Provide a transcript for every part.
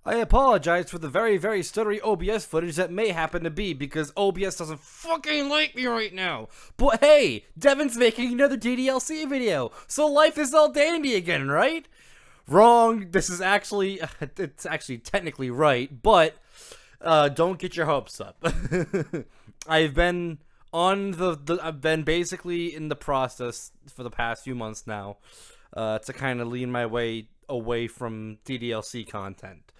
I apologize for the very, very stuttery OBS footage that may happen to be because OBS doesn't fucking like me right now. But hey, Devin's making another DDLC video, so life is all dandy again, right? Wrong. This is actually, it's actually technically right, but don't get your hopes up. I've been I've been basically in the process for the past few months now to kind of lean my way away from DDLC content.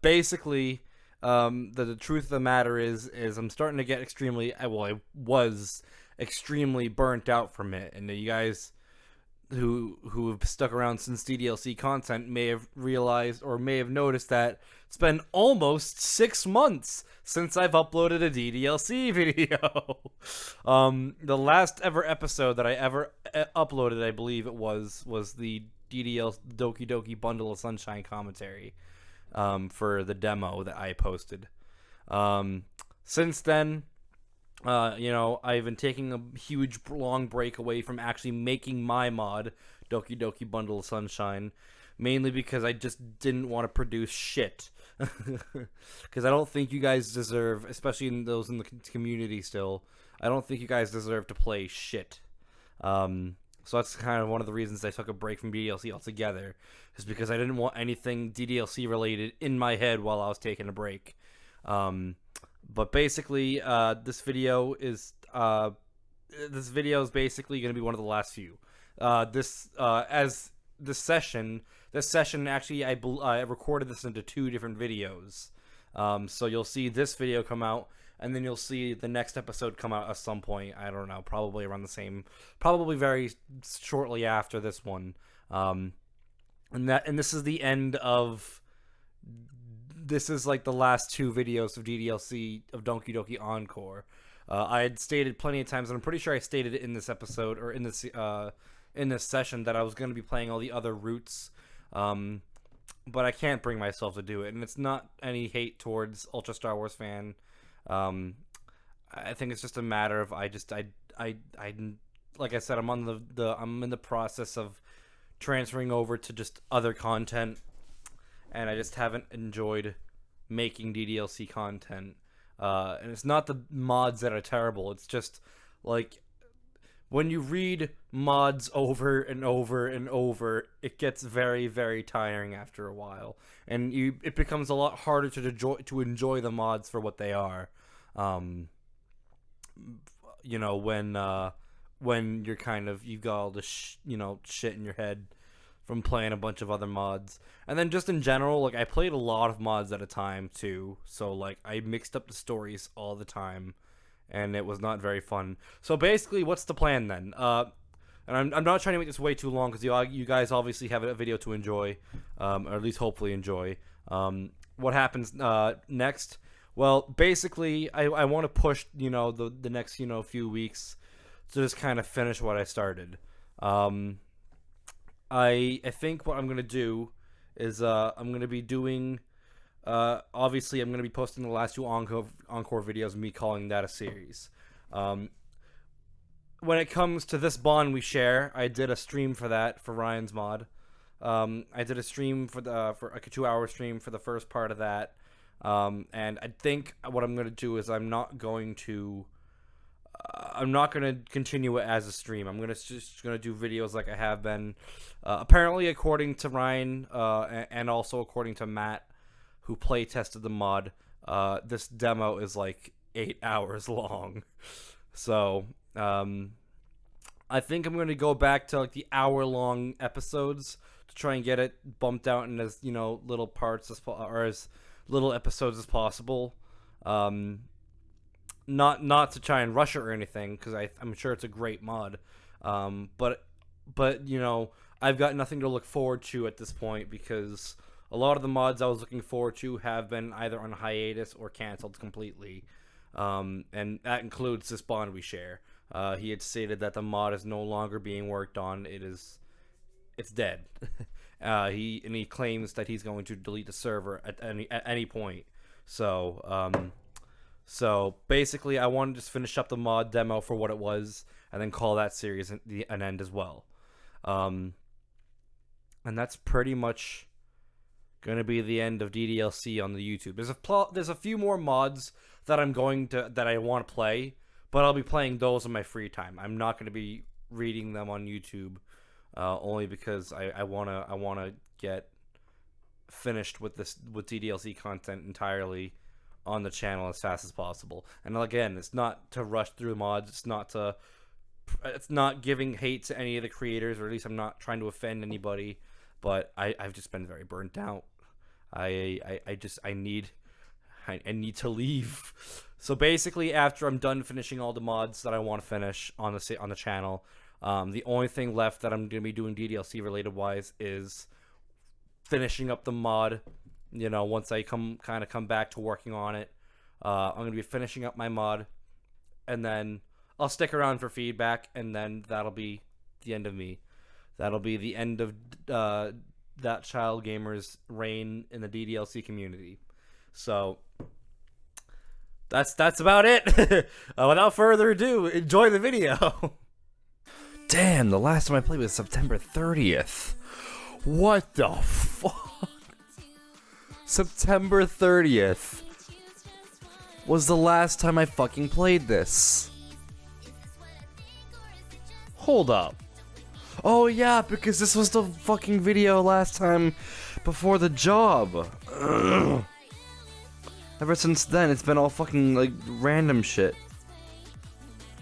Basically, the truth of the matter is I'm starting to get extremely, well, I was extremely burnt out from it, and you guys who have stuck around since DDLC content may have realized or may have noticed that it's been almost 6 months since I've uploaded a DDLC video. The last ever episode that I ever uploaded, I believe it was the Doki Doki Bundle of Sunshine commentary for the demo that I posted. Since then, I've been taking a huge long break away from actually making my mod, Doki Doki Bundle of Sunshine, mainly because I just didn't want to produce shit. Because I don't think you guys deserve, especially in those in the community still, I don't think you guys deserve to play shit. So that's kind of one of the reasons I took a break from DDLC altogether, is because I didn't want anything DDLC related in my head while I was taking a break. But basically, this video is basically going to be one of the last few. This session actually I recorded this into 2 different videos. So you'll see this video come out, and then you'll see the next episode come out at some point. I don't know, probably around the same, probably very shortly after this one. And this is the end of. This is like the last 2 videos of DDLC of Doki Doki Encore. I had stated plenty of times, and I'm pretty sure I stated it in this episode or in this session that I was going to be playing all the other routes, but I can't bring myself to do it, and it's not any hate towards Ultra Star Wars fan. I think it's just a matter of I like I said, I'm on I'm in the process of transferring over to just other content. And I just haven't enjoyed making DDLC content. And it's not the mods that are terrible. It's just, like, when you read mods over and over and over, it gets very, very tiring after a while. And it becomes a lot harder to enjoy the mods for what they are. When you're kind of, you've got all this, shit in your head from playing a bunch of other mods. And then just in general, like, I played a lot of mods at a time too, so like I mixed up the stories all the time, and it was not very fun. So basically, what's the plan then? And I'm not trying to make this way too long, because you guys obviously have a video to enjoy, or at least hopefully enjoy. What happens next? Well, basically, I want to push the next few weeks to just kind of finish what I started. I think what I'm going to do is I'm going to be doing, obviously I'm going to be posting the last 2 Encore videos, me calling that a series. When it comes to this bond we share, I did a stream for that, for Ryan's mod. I did a stream for like a 2-hour stream for the first part of that. And I think what I'm going to do is I'm not going to continue it as a stream. I'm just gonna do videos like I have been. Apparently, according to Ryan, and also according to Matt, who play tested the mod, this demo is like 8 hours long. So, I think I'm gonna go back to like the hour-long episodes to try and get it bumped out in as little parts or as little episodes as possible. Not to try and rush it or anything, because I'm sure it's a great mod, but I've got nothing to look forward to at this point, because a lot of the mods I was looking forward to have been either on hiatus or canceled completely, and that includes this bond we share. He had stated that the mod is no longer being worked on. It's dead. He claims that he's going to delete the server at any point. So basically, I want to just finish up the mod demo for what it was, and then call that series an end as well. And that's pretty much gonna be the end of DDLC on the YouTube. There's a few more mods that I want to play, but I'll be playing those in my free time. I'm not gonna be reading them on YouTube, only because I wanna get finished with DDLC content entirely on the channel as fast as possible. And again, it's not to rush through mods. It's not giving hate to any of the creators, or at least I'm not trying to offend anybody. But I've just been very burnt out. I need to leave. So basically, after I'm done finishing all the mods that I want to finish on the channel, the only thing left that I'm gonna be doing DDLC related wise is finishing up the mod. Once I come back to working on it, I'm gonna be finishing up my mod, and then I'll stick around for feedback, and then that'll be the end of me. That'll be the end of ThatChildGamer's reign in the DDLC community. So that's about it. Without further ado, enjoy the video. Damn, the last time I played was September 30th. What the fuck? September 30th was the last time I fucking played this. Hold up. Oh yeah, because this was the fucking video last time before the job. Ugh. Ever since then, it's been all fucking, like, random shit.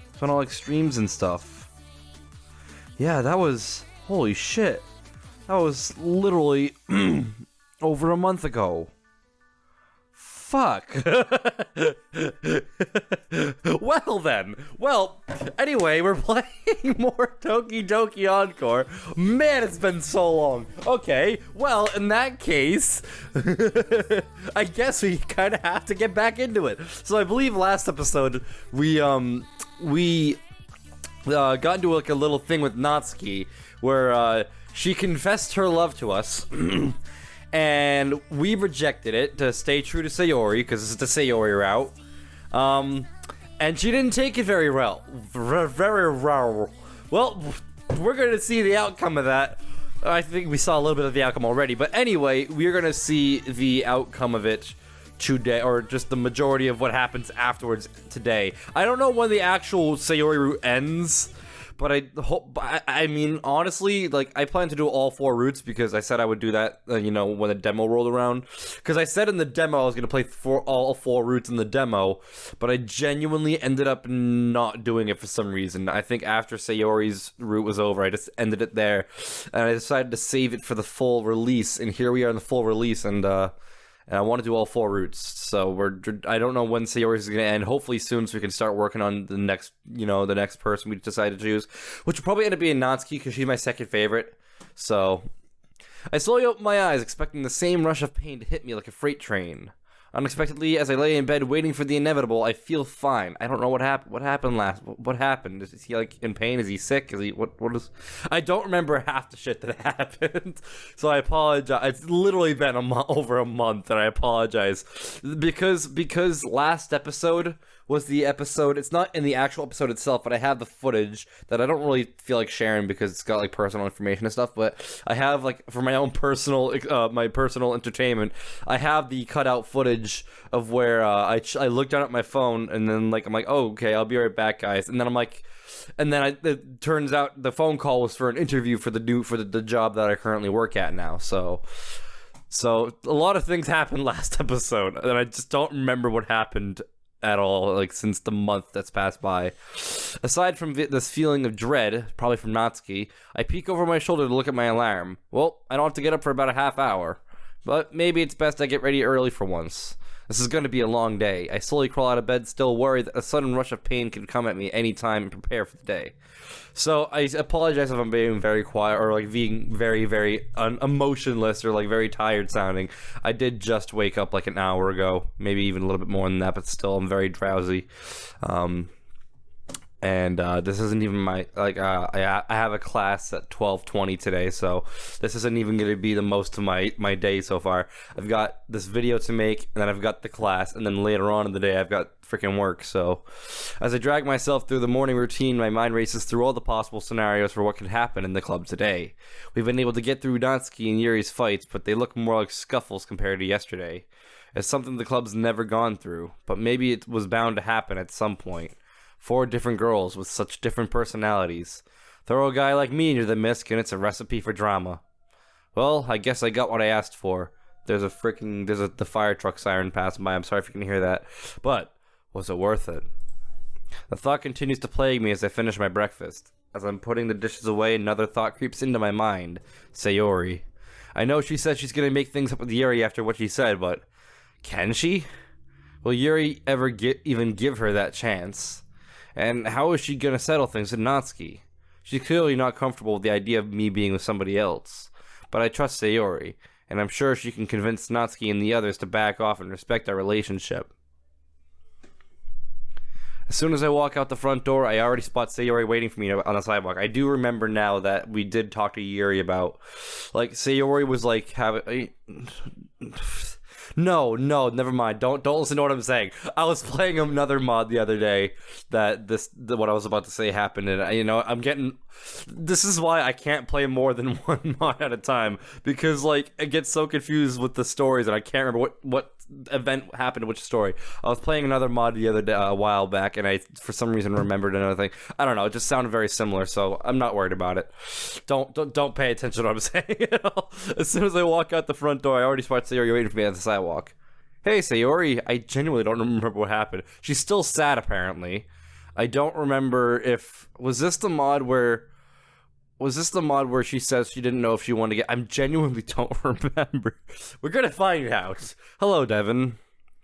It's been all, like, streams and stuff. Yeah, that was... Holy shit. That was literally over a month ago. Fuck. Well then. Well, anyway, we're playing more Doki Doki Encore. Man, it's been so long. Okay, well, in that case, I guess we kind of have to get back into it. So I believe last episode, we got into like a little thing with Natsuki, where she confessed her love to us. And we rejected it to stay true to Sayori, because this is the Sayori route. And she didn't take it very well. Very well. Well, we're going to see the outcome of that. I think we saw a little bit of the outcome already. But anyway, we're going to see the outcome of it today, or just the majority of what happens afterwards today. I don't know when the actual Sayori route ends. But I mean, honestly, like, I plan to do all 4 routes because I said I would do that, when the demo rolled around. Because I said in the demo I was going to play all 4 routes in the demo, but I genuinely ended up not doing it for some reason. I think after Sayori's route was over, I just ended it there. And I decided to save it for the full release, and here we are in the full release, and I want to do all 4 routes, so I don't know when Sayori's is going to end. Hopefully soon, so we can start working on the next, the next person we decide to choose, which will probably end up being Natsuki, because she's my second favorite. So, I slowly opened my eyes, expecting the same rush of pain to hit me like a freight train. Unexpectedly, as I lay in bed waiting for the inevitable, I feel fine. I don't know what happened. What happened last? What happened? Is he, like, in pain? Is he sick? Is he... What is... I don't remember half the shit that happened. So I apologize. It's literally been over a month, and I apologize. Because last episode was the episode... It's not in the actual episode itself, but I have the footage that I don't really feel like sharing because it's got, like, personal information and stuff, but I have, like, for my own personal... my personal entertainment, I have the cutout footage of where I looked down at my phone, and then, like, I'm like, oh, okay, I'll be right back, guys. And then I'm like... And then it turns out the phone call was for an interview for the job that I currently work at now, So a lot of things happened last episode, and I just don't remember what happened at all, like, since the month that's passed by. Aside from this feeling of dread, probably from Natsuki, I peek over my shoulder to look at my alarm. Well, I don't have to get up for about a half hour, but maybe it's best I get ready early for once. This is going to be a long day. I slowly crawl out of bed, still worried that a sudden rush of pain could come at me any time and prepare for the day. So I apologize if I'm being very quiet or, like, being very, very emotionless or, like, very tired sounding. I did just wake up like an hour ago, maybe even a little bit more than that, but still I'm very drowsy. And this isn't even my I have a class at 12:20 today, so this isn't even going to be the most of my day so far. I've got this video to make, and then I've got the class, and then later on in the day I've got freaking work. So as I drag myself through the morning routine, my mind races through all the possible scenarios for what could happen in the club today. We've been able to get through Natsuki and Yuri's fights, but they look more like scuffles compared to yesterday. It's something the club's never gone through, but maybe it was bound to happen at some point. 4 different girls with such different personalities. Throw a guy like me into the mix and it's a recipe for drama. Well, I guess I got what I asked for. The fire truck siren passing by. I'm sorry if you can hear that. But, was it worth it? The thought continues to plague me as I finish my breakfast. As I'm putting the dishes away, another thought creeps into my mind. Sayori. I know she said she's gonna make things up with Yuri after what she said, but can she? Will Yuri ever even give her that chance? And how is she going to settle things with Natsuki? She's clearly not comfortable with the idea of me being with somebody else. But I trust Sayori, and I'm sure she can convince Natsuki and the others to back off and respect our relationship. As soon as I walk out the front door, I already spot Sayori waiting for me on the sidewalk. I do remember now that we did talk to Yuri about, Sayori was No, never mind. Don't listen to what I'm saying. I was playing another mod the other day that what I was about to say happened, and this is why I can't play more than one mod at a time, because I get so confused with the stories and I can't remember what event happened in which story. I was playing another mod the other day a while back, and I for some reason remembered another thing. I don't know. It just sounded very similar, so I'm not worried about it. Don't pay attention to what I'm saying. As soon as I walk out the front door, I already spot Sayori waiting for me at the sidewalk. Hey, Sayori. I genuinely don't remember what happened. She's still sad, apparently. I don't remember if was this the mod where she says she didn't know if she wanted to get... I genuinely don't remember. We're gonna find out. Hello, Devin.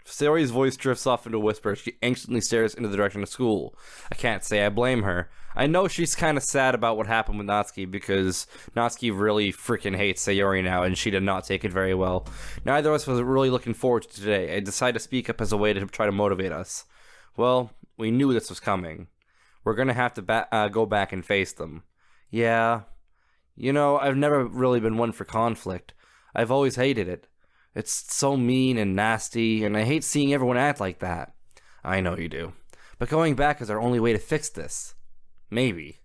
Sayori's voice drifts off into a whisper. She anxiously stares into the direction of school. I can't say I blame her. I know she's kind of sad about what happened with Natsuki, because Natsuki really freaking hates Sayori now, and she did not take it very well. Neither of us was really looking forward to today. I decided to speak up as a way to try to motivate us. Well, we knew this was coming. We're gonna have to go back and face them. Yeah. I've never really been one for conflict. I've always hated it. It's so mean and nasty, and I hate seeing everyone act like that. I know you do. But going back is our only way to fix this. Maybe.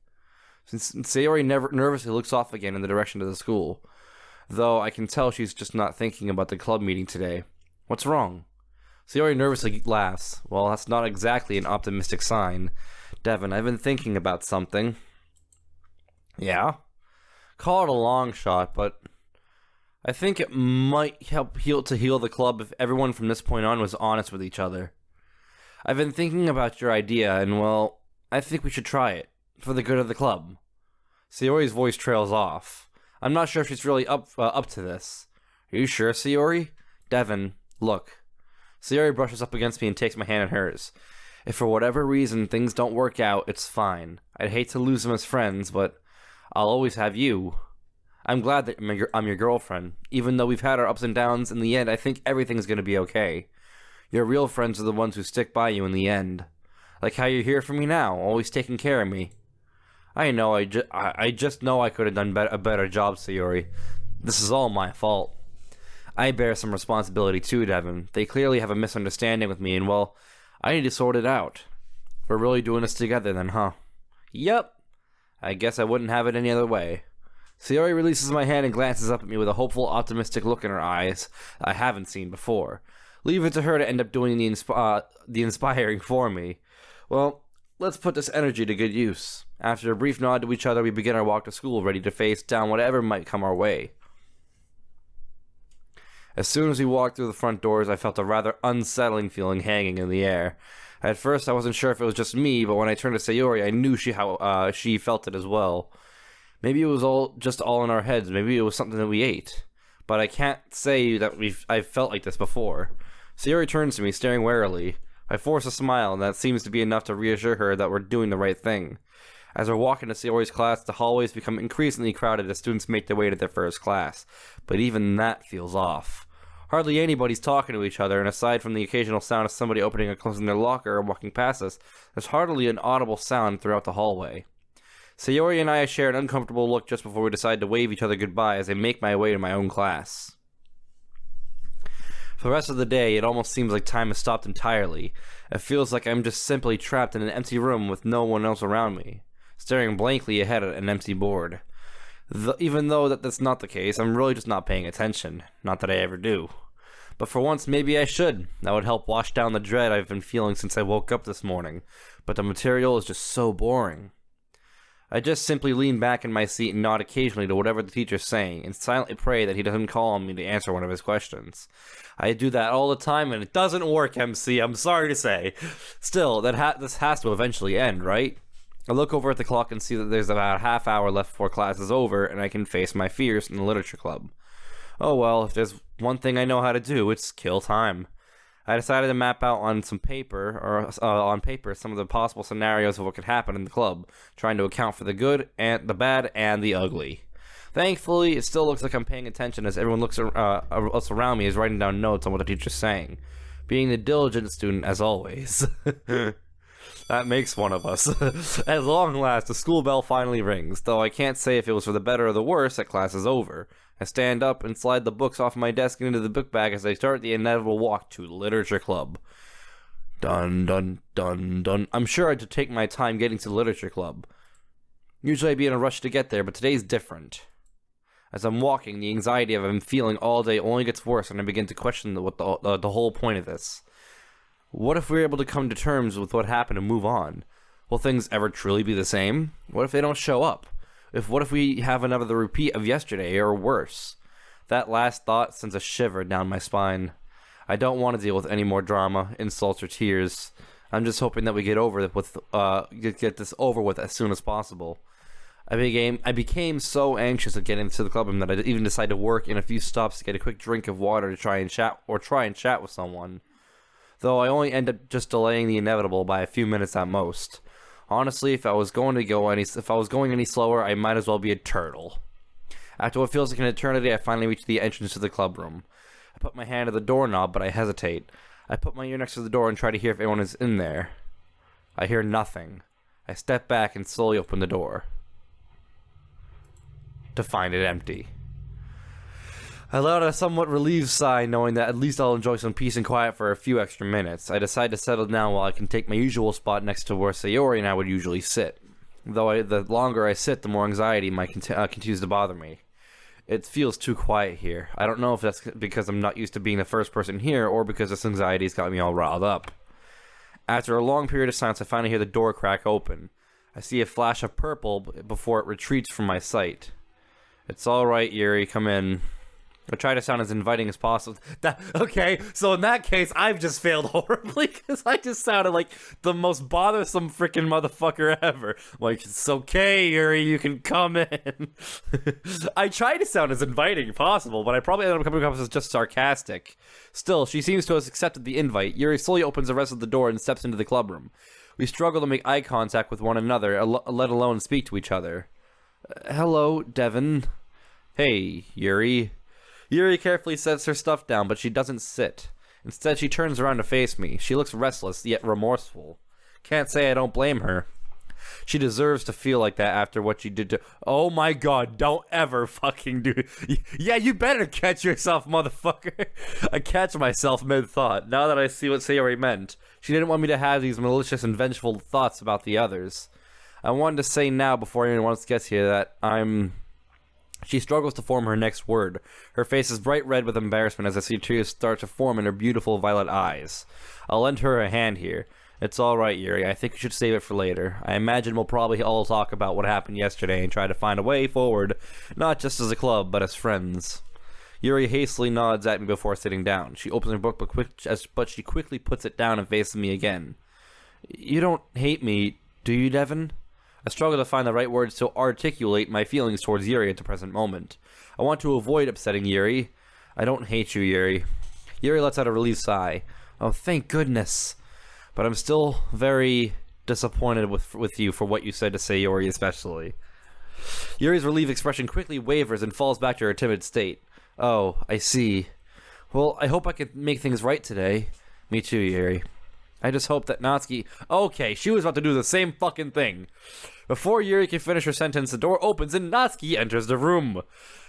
Since Sayori nervously looks off again in the direction of the school. Though I can tell she's just not thinking about the club meeting today. What's wrong? Sayori nervously laughs. Well, that's not exactly an optimistic sign. Devin, I've been thinking about something. Yeah? Call it a long shot, but I think it might help heal the club if everyone from this point on was honest with each other. I've been thinking about your idea, and well, I think we should try it, for the good of the club. Sayori's voice trails off. I'm not sure if she's really up to this. Are you sure, Sayori? Devin, look. Sayori brushes up against me and takes my hand in hers. If for whatever reason things don't work out, it's fine. I'd hate to lose them as friends, but I'll always have you. I'm glad that I'm your girlfriend. Even though we've had our ups and downs, in the end, I think everything's gonna be okay. Your real friends are the ones who stick by you in the end. Like how you're here for me now, always taking care of me. I know, I just know I could have done a better job, Sayori. This is all my fault. I bear some responsibility too, Devin. They clearly have a misunderstanding with me, and well, I need to sort it out. We're really doing this together then, huh? Yep. I guess I wouldn't have it any other way. Sayori releases my hand and glances up at me with a hopeful, optimistic look in her eyes I haven't seen before. Leave it to her to end up doing the inspiring for me. Well, let's put this energy to good use. After a brief nod to each other, we begin our walk to school, ready to face down whatever might come our way. As soon as we walked through the front doors, I felt a rather unsettling feeling hanging in the air. At first, I wasn't sure if it was just me, but when I turned to Sayori, I knew she felt it as well. Maybe it was all in our heads. Maybe it was something that we ate. But I can't say that I've felt like this before. Sayori turns to me, staring warily. I force a smile, and that seems to be enough to reassure her that we're doing the right thing. As we're walking to Sayori's class, the hallways become increasingly crowded as students make their way to their first class. But even that feels off. Hardly anybody's talking to each other, and aside from the occasional sound of somebody opening and closing their locker or walking past us, there's hardly an audible sound throughout the hallway. Sayori and I share an uncomfortable look just before we decide to wave each other goodbye as I make my way to my own class. For the rest of the day, it almost seems like time has stopped entirely. It feels like I'm just simply trapped in an empty room with no one else around me, staring blankly ahead at an empty board. Even though that's not the case, I'm really just not paying attention. Not that I ever do. But for once, maybe I should. That would help wash down the dread I've been feeling since I woke up this morning. But the material is just so boring. I just simply lean back in my seat and nod occasionally to whatever the teacher's saying, and silently pray that he doesn't call on me to answer one of his questions. I do that all the time, and it doesn't work, MC, I'm sorry to say. Still, this has to eventually end, right? I look over at the clock and see that there's about a half hour left before class is over, and I can face my fears in the literature club. Oh well, if there's one thing I know how to do, it's kill time. I decided to map out on paper some of the possible scenarios of what could happen in the club, trying to account for the good, and the bad, and the ugly. Thankfully, it still looks like I'm paying attention as everyone else around me is writing down notes on what the teacher's saying. Being the diligent student, as always. That makes one of us. At long last, the school bell finally rings, though I can't say if it was for the better or the worse that class is over. I stand up and slide the books off my desk into the book bag as I start the inevitable walk to Literature Club. Dun dun dun dun. I'm sure I had to take my time getting to Literature Club. Usually I'd be in a rush to get there, but today's different. As I'm walking, the anxiety I've been feeling all day only gets worse, and I begin to question the whole point of this. What if we're able to come to terms with what happened and move on? Will things ever truly be the same? What if they don't show up? What if we have another repeat of yesterday, or worse? That last thought sends a shiver down my spine. I don't want to deal with any more drama, insults, or tears. I'm just hoping that we get this over with as soon as possible. I became so anxious of getting to the club room that I even decided to work in a few stops to get a quick drink of water to try and chat with someone. Though I only end up just delaying the inevitable by a few minutes at most. Honestly, if I was going any slower, I might as well be a turtle. After what feels like an eternity, I finally reach the entrance to the club room. I put my hand to the doorknob, but I hesitate. I put my ear next to the door and try to hear if anyone is in there. I hear nothing. I step back and slowly open the door, to find it empty. I let out a somewhat relieved sigh, knowing that at least I'll enjoy some peace and quiet for a few extra minutes. I decide to settle down while I can take my usual spot next to where Sayori and I would usually sit. Though the longer I sit, the more anxiety continues to bother me. It feels too quiet here. I don't know if that's because I'm not used to being the first person here, or because this anxiety's got me all riled up. After a long period of silence, I finally hear the door crack open. I see a flash of purple before it retreats from my sight. It's alright, Yuri, come in. I try to sound as inviting as possible. Okay, so in that case, I've just failed horribly, because I just sounded like the most bothersome freaking motherfucker ever. Like, it's okay, Yuri, you can come in. I try to sound as inviting as possible, but I probably ended up coming across as just sarcastic. Still, she seems to have accepted the invite. Yuri slowly opens the rest of the door and steps into the club room. We struggle to make eye contact with one another, let alone speak to each other. Hello, Devin. Hey, Yuri. Yuri carefully sets her stuff down, but she doesn't sit. Instead, she turns around to face me. She looks restless, yet remorseful. Can't say I don't blame her. She deserves to feel like that after what she did to— Oh my god, don't ever fucking do— Yeah, you better catch yourself, motherfucker. I catch myself mid-thought, now that I see what Sayori meant. She didn't want me to have these malicious and vengeful thoughts about the others. I wanted to say now, before anyone else gets here, that She struggles to form her next word. Her face is bright red with embarrassment as I see tears start to form in her beautiful violet eyes. I'll lend her a hand here. It's alright, Yuri. I think we should save it for later. I imagine we'll probably all talk about what happened yesterday and try to find a way forward, not just as a club, but as friends. Yuri hastily nods at me before sitting down. She opens her book, but she quickly puts it down and faces me again. You don't hate me, do you, Devin? I struggle to find the right words to articulate my feelings towards Yuri at the present moment. I want to avoid upsetting Yuri. I don't hate you, Yuri. Yuri lets out a relieved sigh. Oh, thank goodness. But I'm still very disappointed with you for what you said to Sayori especially. Yuri's relieved expression quickly wavers and falls back to her timid state. Oh, I see. Well, I hope I can make things right today. Me too, Yuri. I just hope that Natsuki... Okay, she was about to do the same fucking thing. Before Yuri can finish her sentence, the door opens and Natsuki enters the room.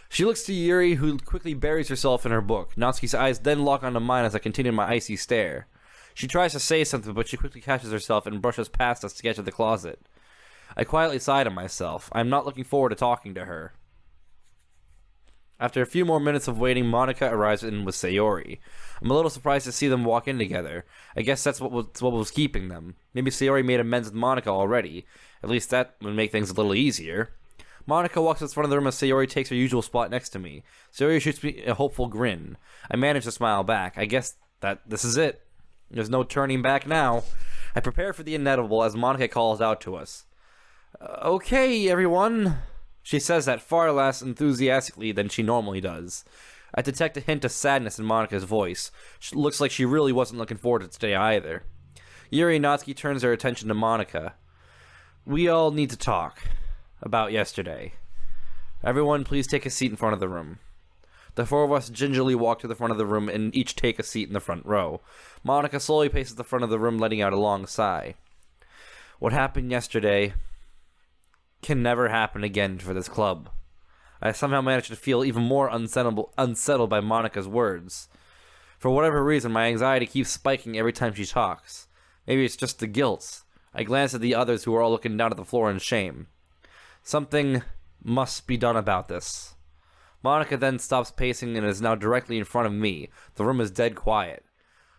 She looks to Yuri, who quickly buries herself in her book. Natsuki's eyes then lock onto mine as I continue my icy stare. She tries to say something, but she quickly catches herself and brushes past us to get to the closet. I quietly sigh to myself. I'm not looking forward to talking to her. After a few more minutes of waiting, Monica arrives in with Sayori. I'm a little surprised to see them walk in together. I guess that's what was keeping them. Maybe Sayori made amends with Monica already. At least that would make things a little easier. Monica walks to the front of the room as Sayori takes her usual spot next to me. Sayori shoots me a hopeful grin. I manage to smile back. I guess that this is it. There's no turning back now. I prepare for the inevitable as Monica calls out to us. Okay, everyone. She says that far less enthusiastically than she normally does. I detect a hint of sadness in Monica's voice. She looks like she really wasn't looking forward to today either. Yuri and Natsuki turns their attention to Monica. We all need to talk about yesterday. Everyone, please take a seat in front of the room. The four of us gingerly walk to the front of the room and each take a seat in the front row. Monica slowly paces the front of the room, letting out a long sigh. What happened yesterday can never happen again for this club. I somehow managed to feel even more unsettled by Monica's words. For whatever reason, my anxiety keeps spiking every time she talks. Maybe it's just the guilt. I glance at the others who are all looking down at the floor in shame. Something must be done about this. Monica then stops pacing and is now directly in front of me. The room is dead quiet.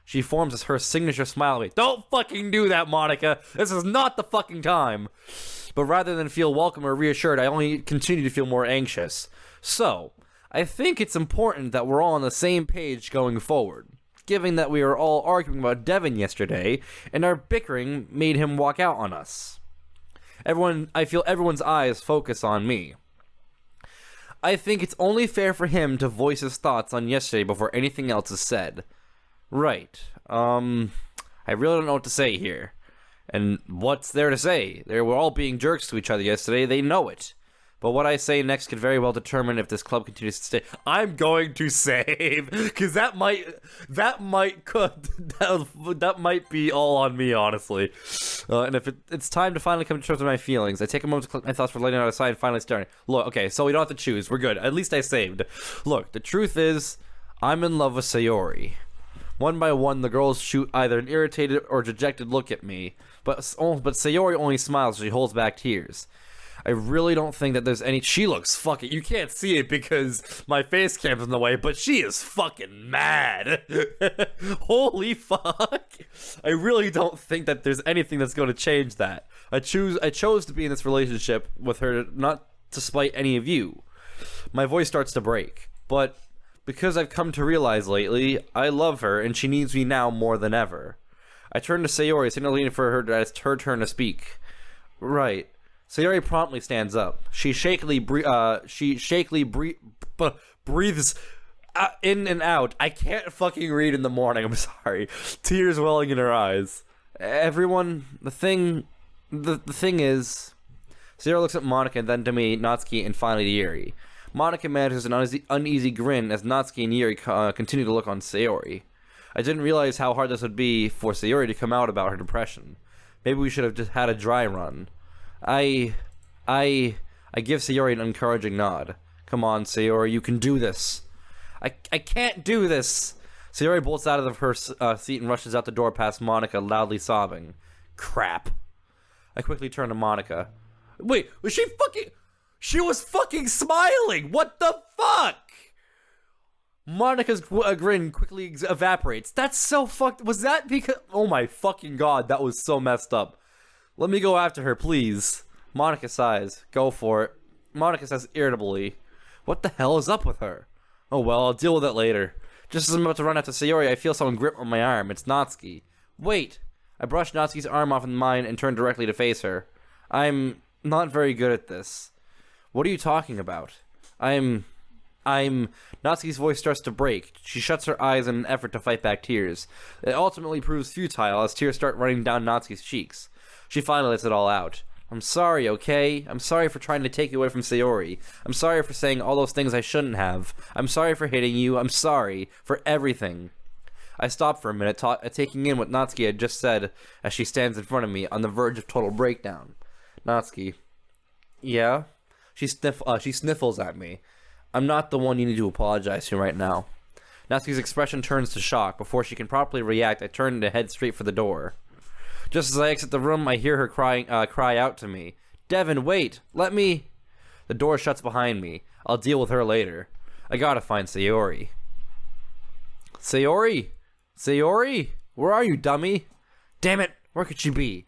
She forms her signature smile at me. Don't fucking do that, Monica! This is not the fucking time! But rather than feel welcome or reassured, I only continue to feel more anxious. So, I think it's important that we're all on the same page going forward. Given that we were all arguing about Devin yesterday, and our bickering made him walk out on us. I feel everyone's eyes focus on me. I think it's only fair for him to voice his thoughts on yesterday before anything else is said. Right. I really don't know what to say here. And what's there to say? They were all being jerks to each other yesterday. They know it. But what I say next could very well determine if this club continues to stay. I'm going to save, because that might be all on me, honestly. And if it's time to finally come to terms with my feelings, I take a moment to collect my thoughts for letting out a sigh and finally starting. Look, okay, so we don't have to choose. We're good. At least I saved. Look, the truth is, I'm in love with Sayori. One by one, the girls shoot either an irritated or dejected look at me, but Sayori only smiles as she holds back tears. I really don't think that there's any... She looks fucking... You can't see it because my face cam's in the way, but she is fucking mad. Holy fuck. I really don't think that there's anything that's going to change that. I chose to be in this relationship with her, not to spite any of you. My voice starts to break, but because I've come to realize lately, I love her and she needs me now more than ever. I turn to Sayori, signaling for her that it's her turn to speak. Right. Sayori promptly stands up. She shakily breathes in and out. I can't fucking read in the morning. I'm sorry. Tears welling in her eyes. Everyone, the thing is, Sayori looks at Monica and then to me, Natsuki, and finally to Yuri. Monica manages an uneasy grin as Natsuki and Yuri continue to look on Sayori. I didn't realize how hard this would be for Sayori to come out about her depression. Maybe we should have just had a dry run. I give Sayori an encouraging nod. Come on, Sayori, you can do this. I can't do this. Sayori bolts out of her seat and rushes out the door past Monica, loudly sobbing. Crap. I quickly turn to Monica. Wait, was she fucking... She was fucking smiling! What the fuck? Monica's grin quickly evaporates. That's so fucked... Was that because... Oh my fucking god, that was so messed up. Let me go after her, please. Monica sighs. Go for it. Monica says irritably, what the hell is up with her? Oh well, I'll deal with it later. Just as I'm about to run after Sayori, I feel someone grip on my arm. It's Natsuki. Wait! I brush Natsuki's arm off of mine and turn directly to face her. I'm not very good at this. What are you talking about? Natsuki's voice starts to break. She shuts her eyes in an effort to fight back tears. It ultimately proves futile as tears start running down Natsuki's cheeks. She finally lets it all out. I'm sorry, okay? I'm sorry for trying to take you away from Sayori. I'm sorry for saying all those things I shouldn't have. I'm sorry for hitting you. I'm sorry for everything. I stopped for a minute, taking in what Natsuki had just said as she stands in front of me on the verge of total breakdown. Natsuki. Yeah? She sniffles at me. I'm not the one you need to apologize to right now. Natsuki's expression turns to shock. Before she can properly react, I turn to head straight for the door. Just as I exit the room, I hear her cry out to me. Devin, wait! Let me... The door shuts behind me. I'll deal with her later. I gotta find Sayori. Sayori? Sayori? Where are you, dummy? Damn it! Where could she be?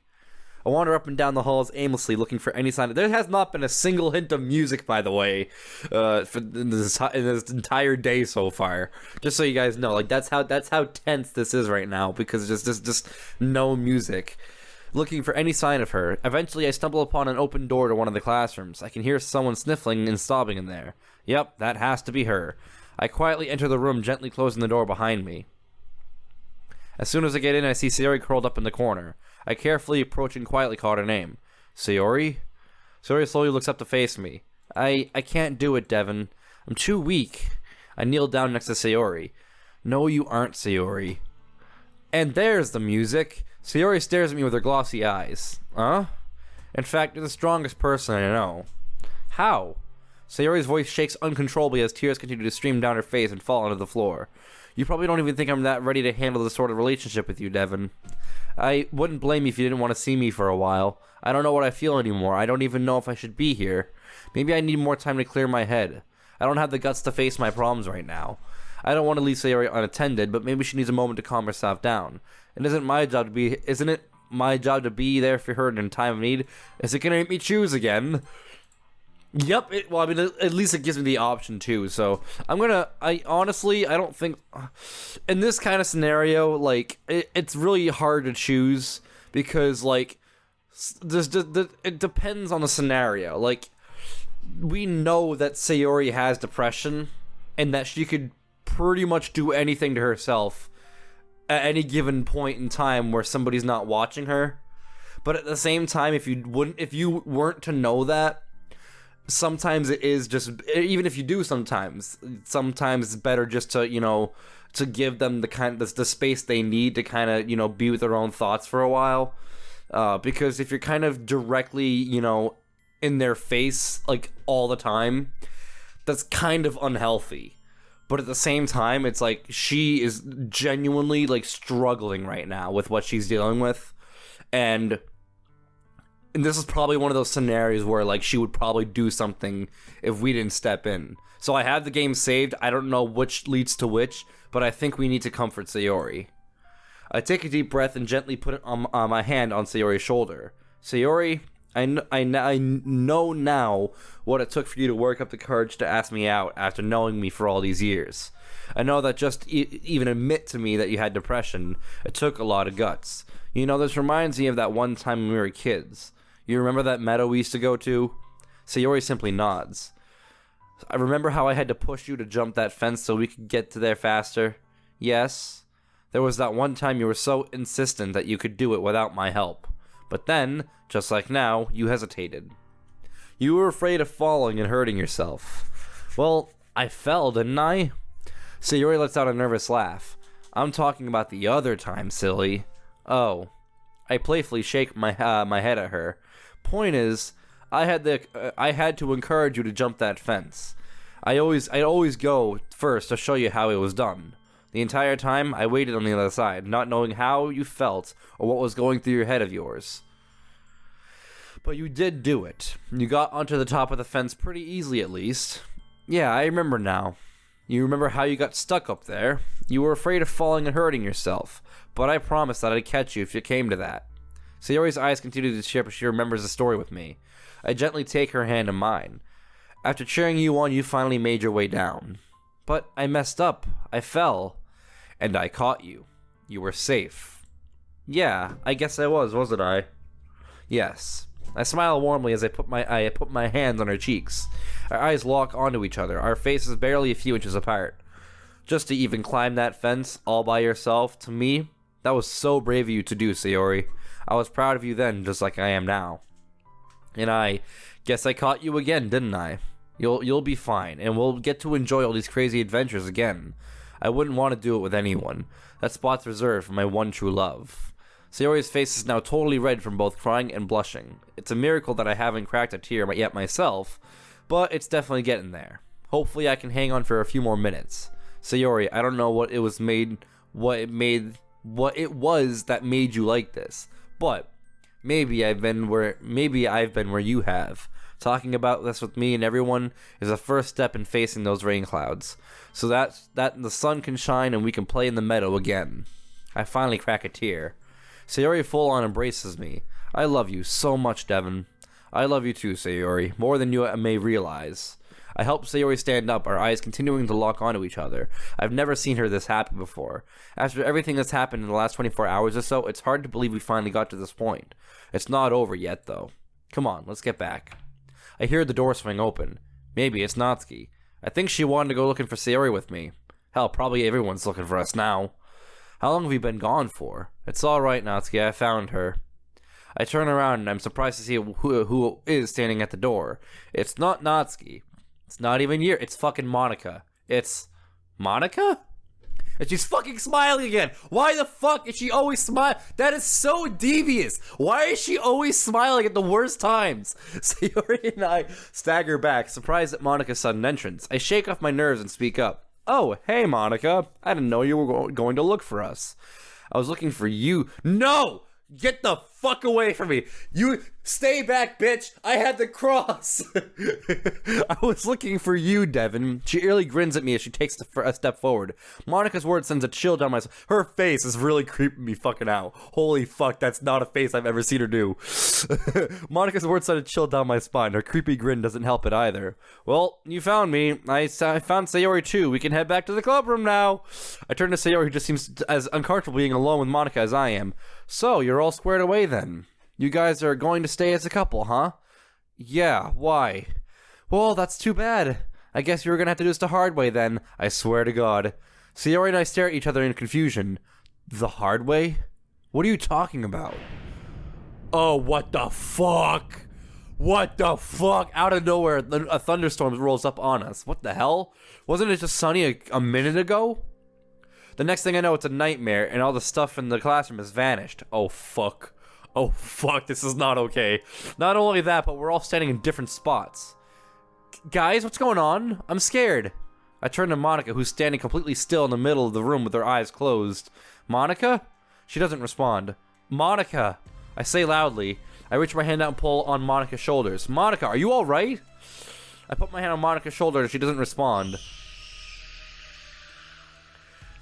I wander up and down the halls aimlessly, looking for any sign. There has not been a single hint of music, by the way, in this entire day so far. Just so you guys know, like that's how tense this is right now, because just no music. Looking for any sign of her. Eventually, I stumble upon an open door to one of the classrooms. I can hear someone sniffling and sobbing in there. Yep, that has to be her. I quietly enter the room, gently closing the door behind me. As soon as I get in, I see Sayori curled up in the corner. I carefully approach and quietly call her name. Sayori? Sayori slowly looks up to face me. I can't do it, Devin. I'm too weak. I kneel down next to Sayori. No, you aren't, Sayori. And there's the music. Sayori stares at me with her glossy eyes. Huh? In fact, you're the strongest person I know. How? Sayori's voice shakes uncontrollably as tears continue to stream down her face and fall onto the floor. You probably don't even think I'm that ready to handle this sort of relationship with you, Devin. I wouldn't blame you if you didn't want to see me for a while. I don't know what I feel anymore. I don't even know if I should be here. Maybe I need more time to clear my head. I don't have the guts to face my problems right now. I don't want to leave Sayori unattended, but maybe she needs a moment to calm herself down. Isn't it my job to be there for her in time of need? Is it gonna make me choose again? Yep, at least it gives me the option too, so I honestly don't think, in this kind of scenario, like, it's really hard to choose, because, like, it depends on the scenario. Like, we know that Sayori has depression, and that she could pretty much do anything to herself at any given point in time where somebody's not watching her, but at the same time, if you weren't to know that, sometimes it is just, even if you do sometimes it's better just to, to give them the space they need to kind of, be with their own thoughts for a while. Because if you're kind of directly, in their face, like, all the time, that's kind of unhealthy. But at the same time, it's like, she is genuinely, like, struggling right now with what she's dealing with. And this is probably one of those scenarios where, like, she would probably do something if we didn't step in. So I have the game saved. I don't know which leads to which, but I think we need to comfort Sayori. I take a deep breath and gently put on my hand on Sayori's shoulder. Sayori, I know now what it took for you to work up the courage to ask me out after knowing me for all these years. I know that just even admit to me that you had depression, it took a lot of guts. This reminds me of that one time when we were kids. You remember that meadow we used to go to? Sayori simply nods. I remember how I had to push you to jump that fence so we could get to there faster? Yes. There was that one time you were so insistent that you could do it without my help. But then, just like now, you hesitated. You were afraid of falling and hurting yourself. Well, I fell, didn't I? Sayori lets out a nervous laugh. I'm talking about the other time, silly. Oh. I playfully shake my head at her. Point is, I had to encourage you to jump that fence. I'd always go first to show you how it was done. The entire time, I waited on the other side, not knowing how you felt or what was going through your head of yours. But you did do it. You got onto the top of the fence pretty easily, at least. Yeah, I remember now. You remember how you got stuck up there. You were afraid of falling and hurting yourself, but I promised that I'd catch you if it came to that. Sayori's eyes continue to chip as she remembers the story with me. I gently take her hand in mine. After cheering you on, you finally made your way down. But I messed up. I fell. And I caught you. You were safe. Yeah, I guess I was, wasn't I? Yes. I smile warmly as I put my hands on her cheeks. Our eyes lock onto each other, our faces barely a few inches apart. Just to even climb that fence all by yourself, to me, that was so brave of you to do, Sayori. I was proud of you then, just like I am now. And I guess I caught you again, didn't I? You'll be fine, and we'll get to enjoy all these crazy adventures again. I wouldn't want to do it with anyone. That spot's reserved for my one true love. Sayori's face is now totally red from both crying and blushing. It's a miracle that I haven't cracked a tear yet myself, but it's definitely getting there. Hopefully I can hang on for a few more minutes. Sayori, I don't know what it was that made you like this, but maybe I've been where you have. Talking about this with me and everyone is a first step in facing those rain clouds, so that the sun can shine and we can play in the meadow again. I finally crack a tear. Sayori full on embraces me. I love you so much, Devin. I love you too, Sayori, more than you may realize. I help Sayori stand up, our eyes continuing to lock onto each other. I've never seen her this happy before. After everything that's happened in the last 24 hours or so, it's hard to believe we finally got to this point. It's not over yet, though. Come on, let's get back. I hear the door swing open. Maybe it's Natsuki. I think she wanted to go looking for Sayori with me. Hell, probably everyone's looking for us now. How long have you been gone for? It's alright, Natsuki, I found her. I turn around and I'm surprised to see who is standing at the door. It's not Natsuki. It's not even you. It's fucking Monica. It's Monica? And she's fucking smiling again. Why the fuck is she always smiling? That is so devious. Why is she always smiling at the worst times? Sayori and I stagger back, surprised at Monica's sudden entrance. I shake off my nerves and speak up. Oh, hey, Monica. I didn't know you were going to look for us. I was looking for you. No! Get the fuck away from me. You stay back, bitch. I had to cross. I was looking for you, Devin. She eerily grins at me as she takes a step forward. Monica's word sends a chill down my spine. Her face is really creeping me fucking out. Holy fuck, that's not a face I've ever seen her do. Monica's word sent a chill down my spine. Her creepy grin doesn't help it either. Well, you found me. I found Sayori too. We can head back to the club room now. I turn to Sayori, who just seems as uncomfortable being alone with Monica as I am. So, you're all squared away then. You guys are going to stay as a couple, huh? Yeah, why? Well, that's too bad. I guess you're gonna have to do this the hard way then. I swear to God. Sayori and I stare at each other in confusion. The hard way? What are you talking about? Oh, what the fuck? What the fuck? Out of nowhere, a thunderstorm rolls up on us. What the hell? Wasn't it just sunny a minute ago? The next thing I know, it's a nightmare, and all the stuff in the classroom has vanished. Oh, fuck. Oh, fuck, this is not okay. Not only that, but we're all standing in different spots. Guys, what's going on? I'm scared. I turn to Monica, who's standing completely still in the middle of the room with her eyes closed. Monica? She doesn't respond. Monica! I say loudly. I reach my hand out and pull on Monica's shoulders. Monica, are you alright? I put my hand on Monica's shoulder and she doesn't respond.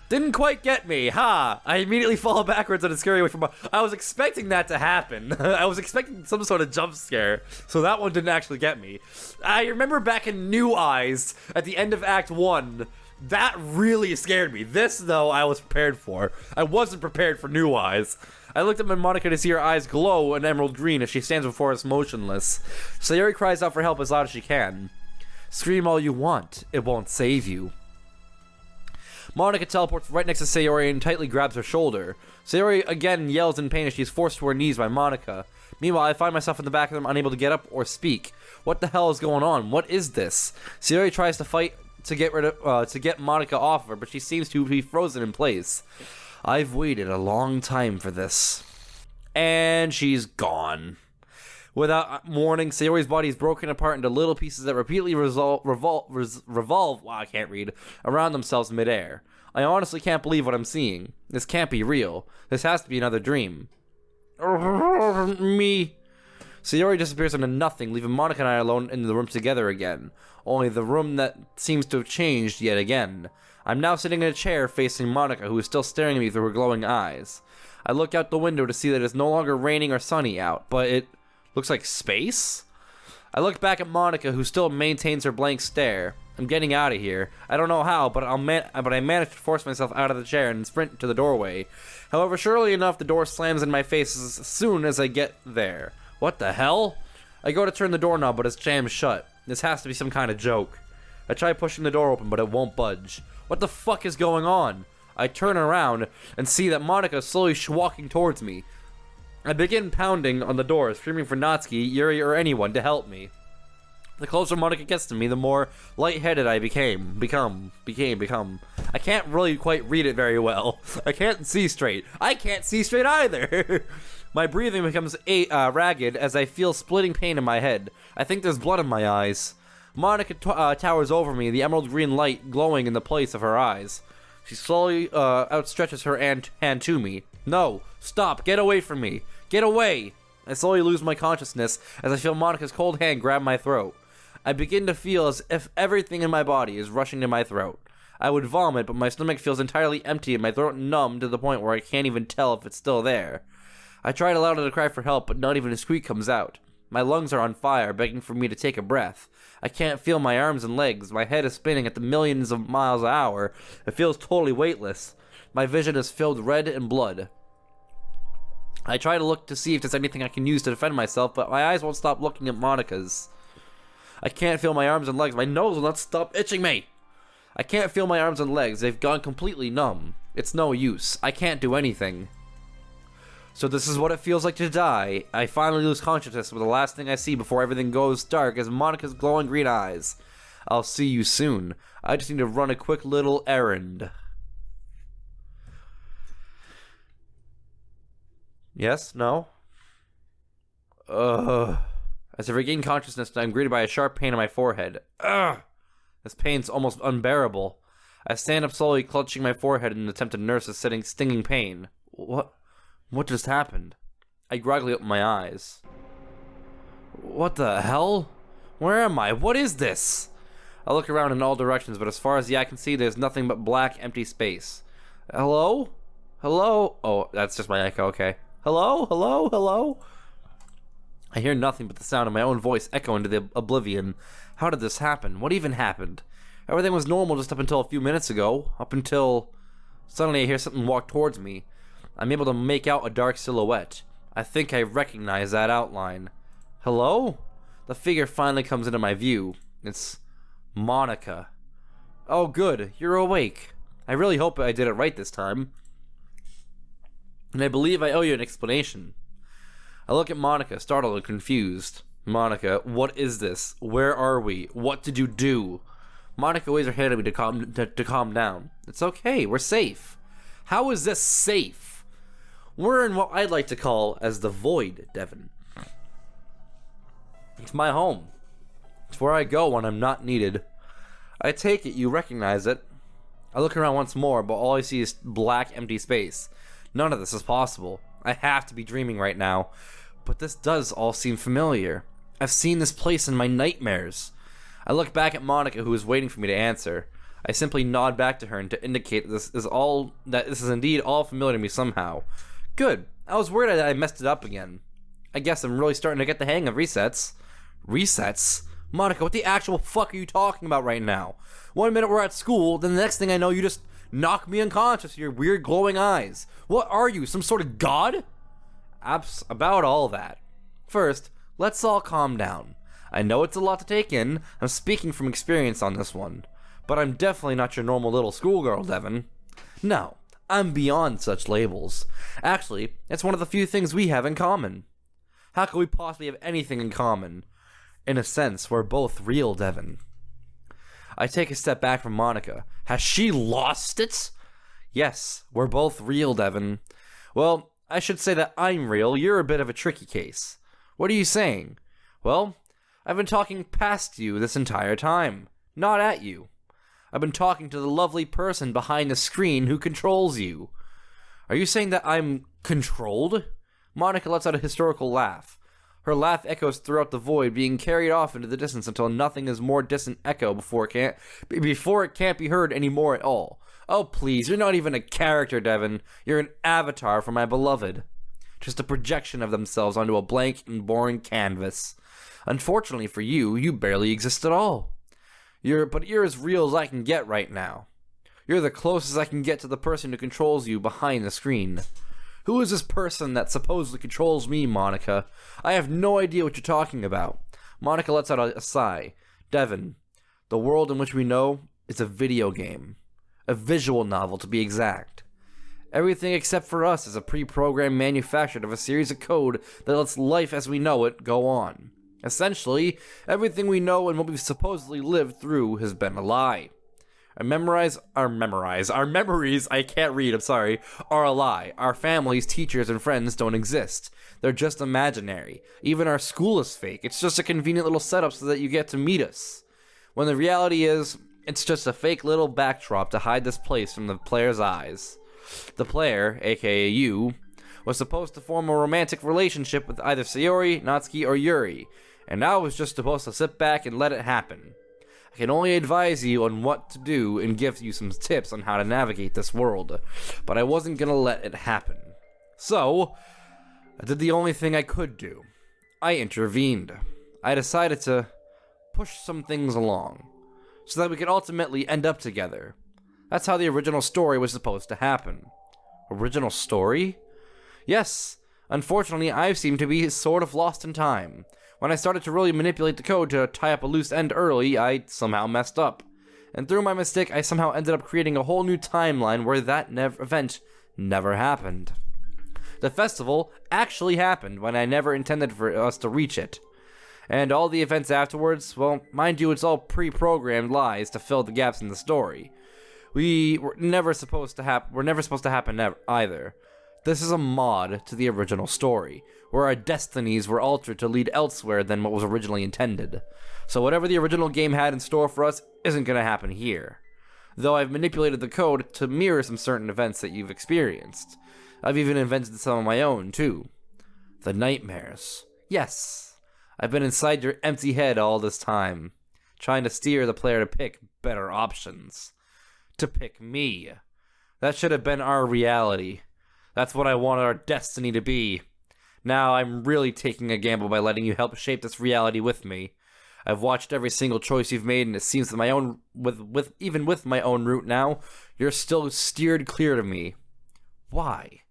Didn't quite get me, ha! I immediately fall backwards and scurry away from I was expecting that to happen. I was expecting some sort of jump scare, so that one didn't actually get me. I remember back in New Eyes, at the end of Act 1, that really scared me. This, though, I was prepared for. I wasn't prepared for New Eyes. I looked up at Monica to see her eyes glow an emerald green as she stands before us motionless. Sayori cries out for help as loud as she can. Scream all you want, it won't save you. Monica teleports right next to Sayori and tightly grabs her shoulder. Sayori again yells in pain as she's forced to her knees by Monica. Meanwhile, I find myself in the back of them, unable to get up or speak. What the hell is going on? What is this? Sayori tries to fight to get Monica off of her, but she seems to be frozen in place. I've waited a long time for this. And she's gone. Without warning, Sayori's body is broken apart into little pieces that repeatedly revolve, wow, I can't read, around themselves midair. I honestly can't believe what I'm seeing. This can't be real. This has to be another dream. Me. Sayori disappears into nothing, leaving Monica and I alone in the room together again. Only the room that seems to have changed yet again. I'm now sitting in a chair facing Monica, who is still staring at me through her glowing eyes. I look out the window to see that it's no longer raining or sunny out, but it looks like space? I look back at Monica, who still maintains her blank stare. I'm getting out of here. I don't know how, but I managed to force myself out of the chair and sprint to the doorway. However, surely enough, the door slams in my face as soon as I get there. What the hell? I go to turn the doorknob, but it's jammed shut. This has to be some kind of joke. I try pushing the door open, but it won't budge. What the fuck is going on? I turn around and see that Monica is slowly walking towards me. I begin pounding on the door, screaming for Natsuki, Yuri, or anyone to help me. The closer Monica gets to me, the more lightheaded I become. I can't really quite read it very well. I can't see straight. I can't see straight either. My breathing becomes ragged as I feel splitting pain in my head. I think there's blood in my eyes. Monica towers over me, the emerald green light glowing in the place of her eyes. She slowly outstretches her hand to me. No, stop, get away from me. Get away. I slowly lose my consciousness as I feel Monica's cold hand grab my throat. I begin to feel as if everything in my body is rushing to my throat. I would vomit, but my stomach feels entirely empty and my throat numb to the point where I can't even tell if it's still there. I try louder to cry for help, but not even a squeak comes out. My lungs are on fire, begging for me to take a breath. I can't feel my arms and legs. My head is spinning at the millions of miles an hour. It feels totally weightless. My vision is filled red and blood. I try to look to see if there's anything I can use to defend myself, but my eyes won't stop looking at Monica's. I can't feel my arms and legs. My nose will not stop itching me. I can't feel my arms and legs. They've gone completely numb. It's no use. I can't do anything. So this is what it feels like to die. I finally lose consciousness, but the last thing I see before everything goes dark is Monica's glowing green eyes. I'll see you soon. I just need to run a quick little errand. Yes? No? As I regain consciousness, I'm greeted by a sharp pain in my forehead. Ugh! This pain's almost unbearable. I stand up slowly, clutching my forehead in an attempt to nurse a stinging pain. What just happened? I groggily open my eyes. What the hell? Where am I? What is this? I look around in all directions, but as far as the eye can see, there's nothing but black, empty space. Hello? Hello? Oh, that's just my echo, okay. Hello? Hello? Hello? I hear nothing but the sound of my own voice echo into the oblivion. How did this happen? What even happened? Everything was normal just up until a few minutes ago. Up until... Suddenly I hear something walk towards me. I'm able to make out a dark silhouette. I think I recognize that outline. Hello? The figure finally comes into my view. It's Monica. Oh good, you're awake. I really hope I did it right this time. And I believe I owe you an explanation. I look at Monica, startled and confused. Monica, what is this? Where are we? What did you do? Monica waves her hand at me to calm down. It's okay, we're safe. How is this safe? We're in what I'd like to call as the void, Devin. It's my home. It's where I go when I'm not needed. I take it you recognize it. I look around once more, but all I see is black, empty space. None of this is possible. I have to be dreaming right now. But this does all seem familiar. I've seen this place in my nightmares. I look back at Monica, who is waiting for me to answer. I simply nod back to her and to indicate that this is indeed all familiar to me somehow. Good. I was worried that I messed it up again. I guess I'm really starting to get the hang of resets. Resets? Monica, what the actual fuck are you talking about right now? 1 minute we're at school, then the next thing I know you just knock me unconscious with your weird glowing eyes. What are you, some sort of god? About all that. First, let's all calm down. I know it's a lot to take in. I'm speaking from experience on this one. But I'm definitely not your normal little schoolgirl, Devin. No, I'm beyond such labels. Actually, it's one of the few things we have in common. How could we possibly have anything in common? In a sense, we're both real, Devin. I take a step back from Monica. Has she lost it? Yes, we're both real, Devin. Well, I should say that I'm real. You're a bit of a tricky case. What are you saying? Well, I've been talking past you this entire time, not at you. I've been talking to the lovely person behind the screen who controls you. Are you saying that I'm controlled? Monica lets out a hysterical laugh. Her laugh echoes throughout the void, being carried off into the distance until nothing is more distant echo before it can't be heard anymore at all. Oh please, you're not even a character, Devin. You're an avatar for my beloved. Just a projection of themselves onto a blank and boring canvas. Unfortunately for you, you barely exist at all. But you're as real as I can get right now. You're the closest I can get to the person who controls you behind the screen. Who is this person that supposedly controls me, Monica? I have no idea what you're talking about. Monica lets out a sigh. Devin, the world in which we know is a video game. A visual novel, to be exact. Everything except for us is a pre-programmed manufactured of a series of code that lets life as we know it go on. Essentially, everything we know and what we've supposedly lived through has been a lie. Our memories, I can't read, I'm sorry, are a lie. Our families, teachers, and friends don't exist. They're just imaginary. Even our school is fake. It's just a convenient little setup so that you get to meet us. When the reality is, it's just a fake little backdrop to hide this place from the player's eyes. The player, aka you, was supposed to form a romantic relationship with either Sayori, Natsuki, or Yuri, and I was just supposed to sit back and let it happen. I can only advise you on what to do and give you some tips on how to navigate this world, but I wasn't gonna let it happen. So, I did the only thing I could do. I intervened. I decided to push some things along, so that we could ultimately end up together. That's how the original story was supposed to happen. Original story? Yes. Unfortunately, I seem to be sort of lost in time. When I started to really manipulate the code to tie up a loose end early, I somehow messed up. And through my mistake, I somehow ended up creating a whole new timeline where that event never happened. The festival actually happened when I never intended for us to reach it. And all the events afterwards, well, mind you, it's all pre-programmed lies to fill the gaps in the story. We're never supposed to happen either. This is a mod to the original story, where our destinies were altered to lead elsewhere than what was originally intended. So whatever the original game had in store for us isn't going to happen here. Though I've manipulated the code to mirror some certain events that you've experienced. I've even invented some of my own, too. The nightmares. Yes, I've been inside your empty head all this time, trying to steer the player to pick better options. To pick me. That should have been our reality. That's what I wanted our destiny to be. Now I'm really taking a gamble by letting you help shape this reality with me. I've watched every single choice you've made, and it seems that my own, even with my own route now, you're still steered clear to me. Why?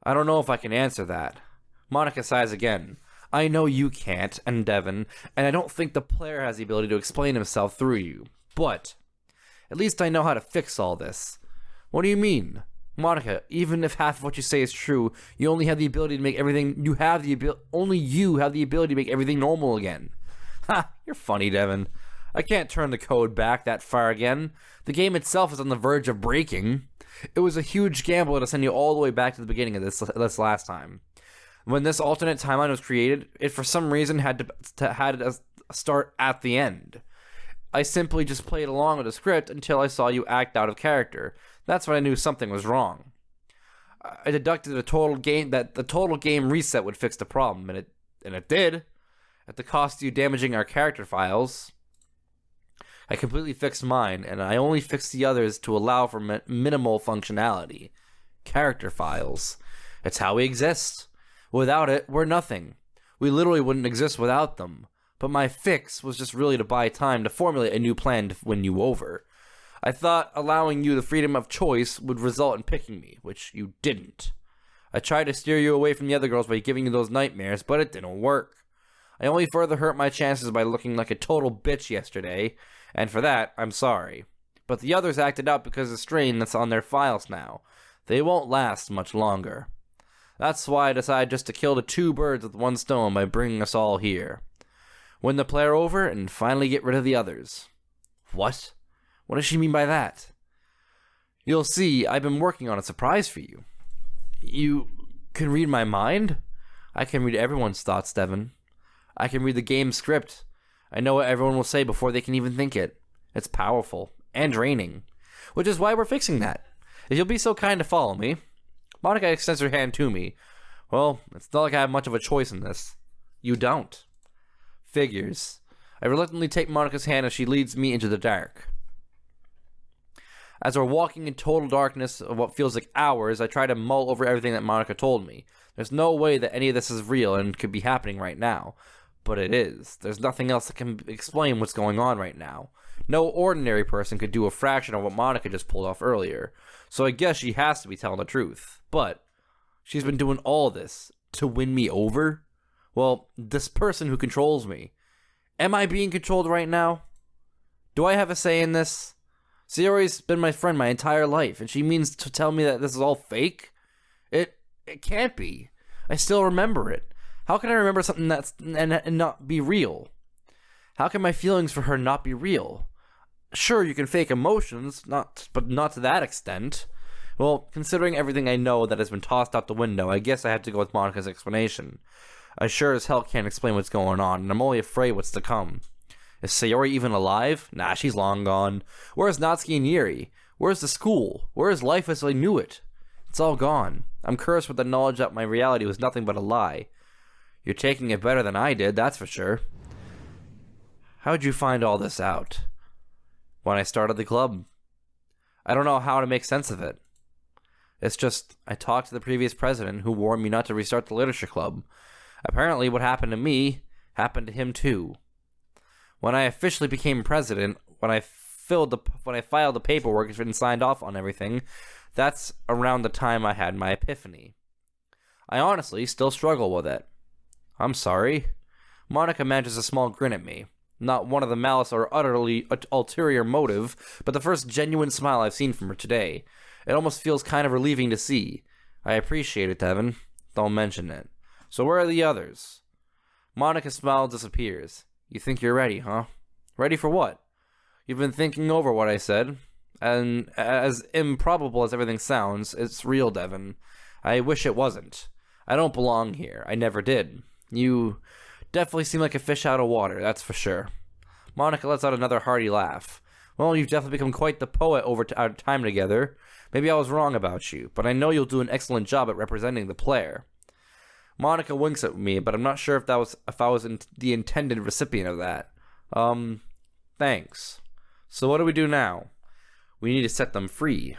I don't know if I can answer that. Monica sighs again. I know you can't, and Devin, and I don't think the player has the ability to explain himself through you. But at least I know how to fix all this. What do you mean? Monica, even if half of what you say is true, you only have the ability to make everything, only you have the ability to make everything normal again. Ha, you're funny, Devin. I can't turn the code back that far again. The game itself is on the verge of breaking. It was a huge gamble to send you all the way back to the beginning of this last time. When this alternate timeline was created, it for some reason had to start at the end. I simply just played along with the script until I saw you act out of character. That's when I knew something was wrong. I deducted that the total game reset would fix the problem, and it did. At the cost of you damaging our character files, I completely fixed mine, and I only fixed the others to allow for minimal functionality. Character files. It's how we exist. Without it, we're nothing. We literally wouldn't exist without them. But my fix was just really to buy time to formulate a new plan to win you over. I thought allowing you the freedom of choice would result in picking me, which you didn't. I tried to steer you away from the other girls by giving you those nightmares, but it didn't work. I only further hurt my chances by looking like a total bitch yesterday, and for that, I'm sorry. But the others acted out because of the strain that's on their files now. They won't last much longer. That's why I decided just to kill the two birds with one stone by bringing us all here. Win the player over and finally get rid of the others. What? What does she mean by that? You'll see, I've been working on a surprise for you. You can read my mind? I can read everyone's thoughts, Devin. I can read the game script. I know what everyone will say before they can even think it. It's powerful and draining, which is why we're fixing that. If you'll be so kind to follow me. Monica extends her hand to me. Well, it's not like I have much of a choice in this. You don't. Figures. I reluctantly take Monica's hand as she leads me into the dark. As we're walking in total darkness of what feels like hours, I try to mull over everything that Monica told me. There's no way that any of this is real and could be happening right now. But it is. There's nothing else that can explain what's going on right now. No ordinary person could do a fraction of what Monica just pulled off earlier. So I guess she has to be telling the truth. But she's been doing all this to win me over? Well, this person who controls me. Am I being controlled right now? Do I have a say in this? Sayori's been my friend my entire life, and she means to tell me that this is all fake? It can't be. I still remember it. How can I remember something that's and not be real? How can my feelings for her not be real? Sure, you can fake emotions, but not to that extent. Well, considering everything I know that has been tossed out the window, I guess I have to go with Monika's explanation. I sure as hell can't explain what's going on, and I'm only afraid what's to come. Is Sayori even alive? Nah, she's long gone. Where's Natsuki and Yuri? Where's the school? Where is life as I knew it? It's all gone. I'm cursed with the knowledge that my reality was nothing but a lie. You're taking it better than I did, that's for sure. How'd you find all this out? When I started the club. I don't know how to make sense of it. It's just, I talked to the previous president who warned me not to restart the literature club. Apparently what happened to me happened to him too. When I officially became president, when I filed the paperwork and signed off on everything, that's around the time I had my epiphany. I honestly still struggle with it. I'm sorry. Monika manages a small grin at me. Not one of the malice or utterly ulterior motive, but the first genuine smile I've seen from her today. It almost feels kind of relieving to see. I appreciate it, Devin. Don't mention it. So where are the others? Monika's smile disappears. You think you're ready, huh? Ready for what? You've been thinking over what I said, and as improbable as everything sounds, it's real, Devin. I wish it wasn't. I don't belong here. I never did. You definitely seem like a fish out of water, that's for sure. Monika lets out another hearty laugh. Well, you've definitely become quite the poet over our time together. Maybe I was wrong about you, but I know you'll do an excellent job at representing the player. Monika winks at me, but I'm not sure if I was the intended recipient of that. Thanks. So what do we do now? We need to set them free.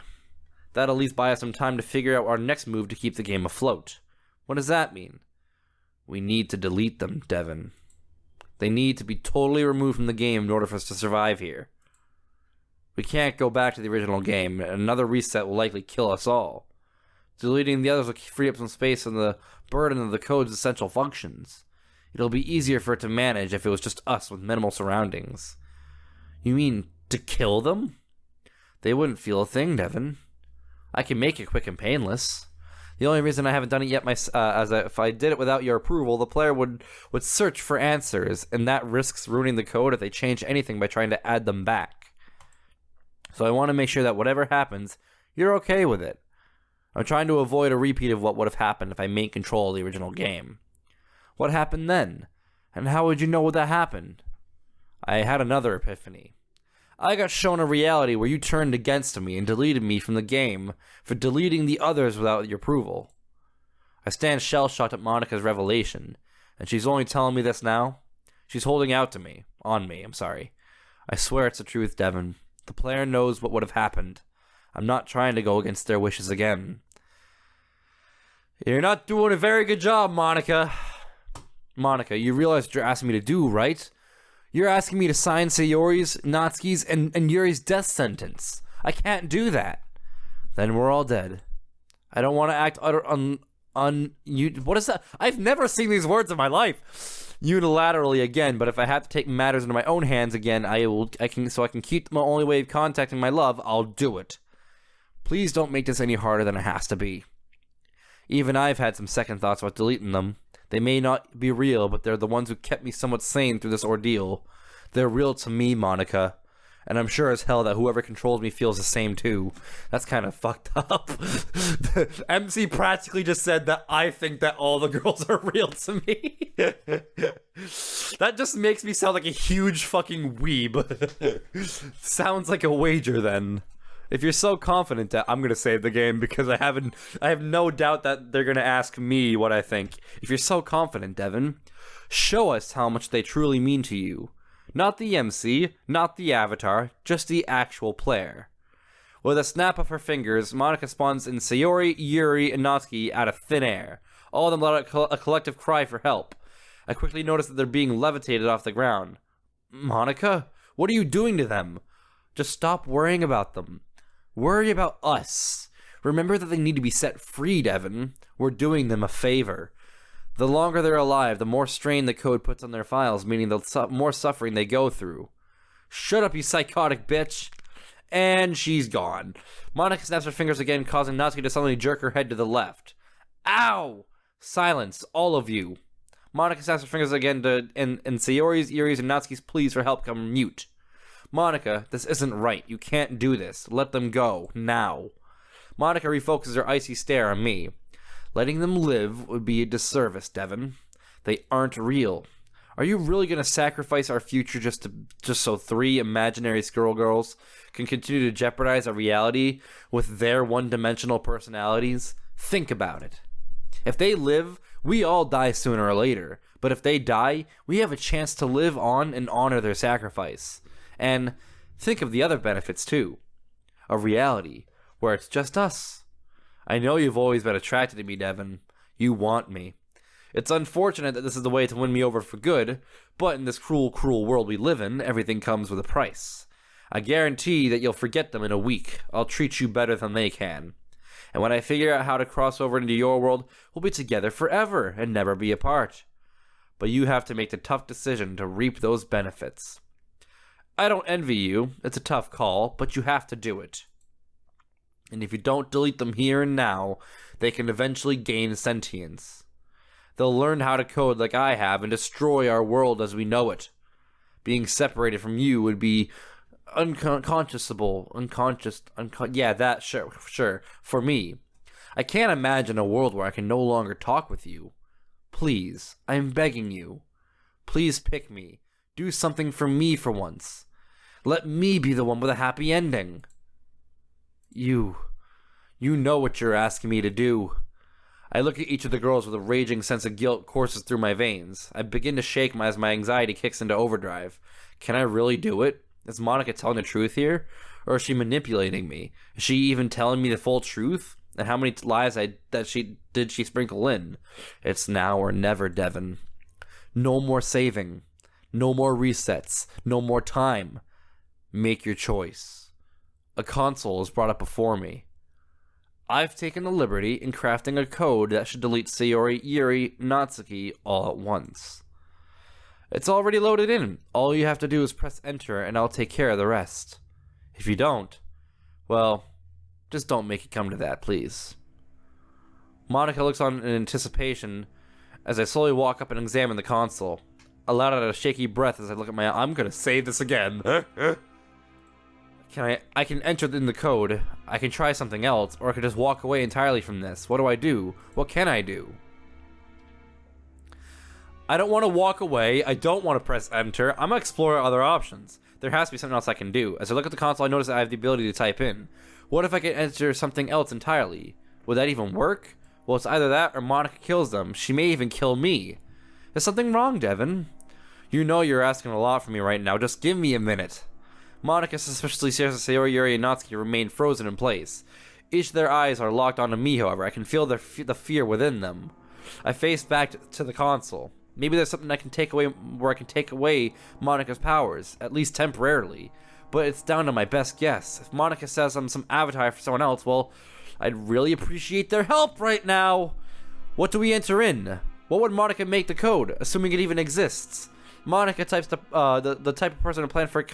That'll at least buy us some time to figure out our next move to keep the game afloat. What does that mean? We need to delete them, Devin. They need to be totally removed from the game in order for us to survive here. We can't go back to the original game, and another reset will likely kill us all. Deleting the others will free up some space on the burden of the code's essential functions. It'll be easier for it to manage if it was just us with minimal surroundings. You mean to kill them? They wouldn't feel a thing, Devin. I can make it quick and painless. The only reason I haven't done it yet, if I did it without your approval, the player would search for answers, and that risks ruining the code if they change anything by trying to add them back. So I want to make sure that whatever happens, you're okay with it. I'm trying to avoid a repeat of what would have happened if I made control of the original game. What happened then? And how would you know what that happened? I had another epiphany. I got shown a reality where you turned against me and deleted me from the game for deleting the others without your approval. I stand shell-shocked at Monika's revelation, and she's only telling me this now? She's holding out to me. On me, I'm sorry. I swear it's the truth, Devin. The player knows what would have happened. I'm not trying to go against their wishes again. You're not doing a very good job, Monika. Monika, you realize what you're asking me to do, right? You're asking me to sign Sayori's, Natsuki's, and Yuri's death sentence. I can't do that. Then we're all dead. I don't want to act what is that? I've never seen these words in my life. Unilaterally again, but if I have to take matters into my own hands again, I can keep my only way of contacting my love, I'll do it. Please don't make this any harder than it has to be. Even I've had some second thoughts about deleting them. They may not be real, but they're the ones who kept me somewhat sane through this ordeal. They're real to me, Monika. And I'm sure as hell that whoever controls me feels the same too. That's kind of fucked up. MC practically just said that I think that all the girls are real to me. That just makes me sound like a huge fucking weeb. Sounds like a wager then. If you're so confident that I'm gonna save the game because I have no doubt that they're gonna ask me what I think. If you're so confident, Devin, show us how much they truly mean to you. Not the MC, not the avatar, just the actual player. With a snap of her fingers, Monika spawns in Sayori, Yuri, and Natsuki out of thin air. All of them let out a collective cry for help. I quickly notice that they're being levitated off the ground. Monika, what are you doing to them? Just stop worrying about them. Worry about us. Remember that they need to be set free, Devin. We're doing them a favor. The longer they're alive, the more strain the code puts on their files, meaning the more suffering they go through. Shut up, you psychotic bitch. And she's gone. Monica snaps her fingers again, causing Natsuki to suddenly jerk her head to the left. Ow! Silence, all of you. Monica snaps her fingers again and Sayori's, Yuri's, and Natsuki's pleas for help come mute. Monica, this isn't right. You can't do this. Let them go. Now. Monica refocuses her icy stare on me. Letting them live would be a disservice, Devin. They aren't real. Are you really going to sacrifice our future just so 3 imaginary squirrel girls can continue to jeopardize our reality with their one-dimensional personalities? Think about it. If they live, we all die sooner or later. But if they die, we have a chance to live on and honor their sacrifice. And think of the other benefits too. A reality where it's just us. I know you've always been attracted to me, Devin. You want me. It's unfortunate that this is the way to win me over for good, but in this cruel, cruel world we live in, everything comes with a price. I guarantee that you'll forget them in a week. I'll treat you better than they can. And when I figure out how to cross over into your world, we'll be together forever and never be apart. But you have to make the tough decision to reap those benefits. I don't envy you. It's a tough call, but you have to do it. And if you don't delete them here and now, they can eventually gain sentience. They'll learn how to code like I have and destroy our world as we know it. Being separated from you would be sure, for me. I can't imagine a world where I can no longer talk with you. Please, I'm begging you. Please pick me. Do something for me for once. Let me be the one with a happy ending. You know what you're asking me to do. I look at each of the girls with a raging sense of guilt courses through my veins. I begin to shake as my anxiety kicks into overdrive. Can I really do it? Is Monica telling the truth here? Or is she manipulating me? Is she even telling me the full truth? And how many lies did she sprinkle in? It's now or never, Devin. No more saving. No more resets. No more time. Make your choice. A console is brought up before me. I've taken the liberty in crafting a code that should delete Sayori, Yuri, Natsuki all at once. It's already loaded in. All you have to do is press enter and I'll take care of the rest. If you don't, well, just don't make it come to that, please. Monica looks on in anticipation as I slowly walk up and examine the console. I let out a shaky breath as I look at I'm gonna save this again. I can enter in the code, I can try something else, or I can just walk away entirely from this. What do I do? What can I do? I don't want to walk away, I don't want to press enter, I'm gonna explore other options. There has to be something else I can do. As I look at the console, I notice that I have the ability to type in. What if I can enter something else entirely? Would that even work? Well, it's either that or Monica kills them. She may even kill me. Is something wrong, Devin? You know you're asking a lot from me right now, just give me a minute. Monica suspiciously stares at Sayori, Yuri, and Natsuki remain frozen in place. Each of their eyes are locked onto me, however. I can feel the fear within them. I face back to the console. Maybe there's something I can take away where I can take away Monica's powers, at least temporarily. But it's down to my best guess. If Monica says I'm some avatar for someone else, well, I'd really appreciate their help right now. What do we enter in? What would Monica make the code, assuming it even exists? Monica types the type of person to plan for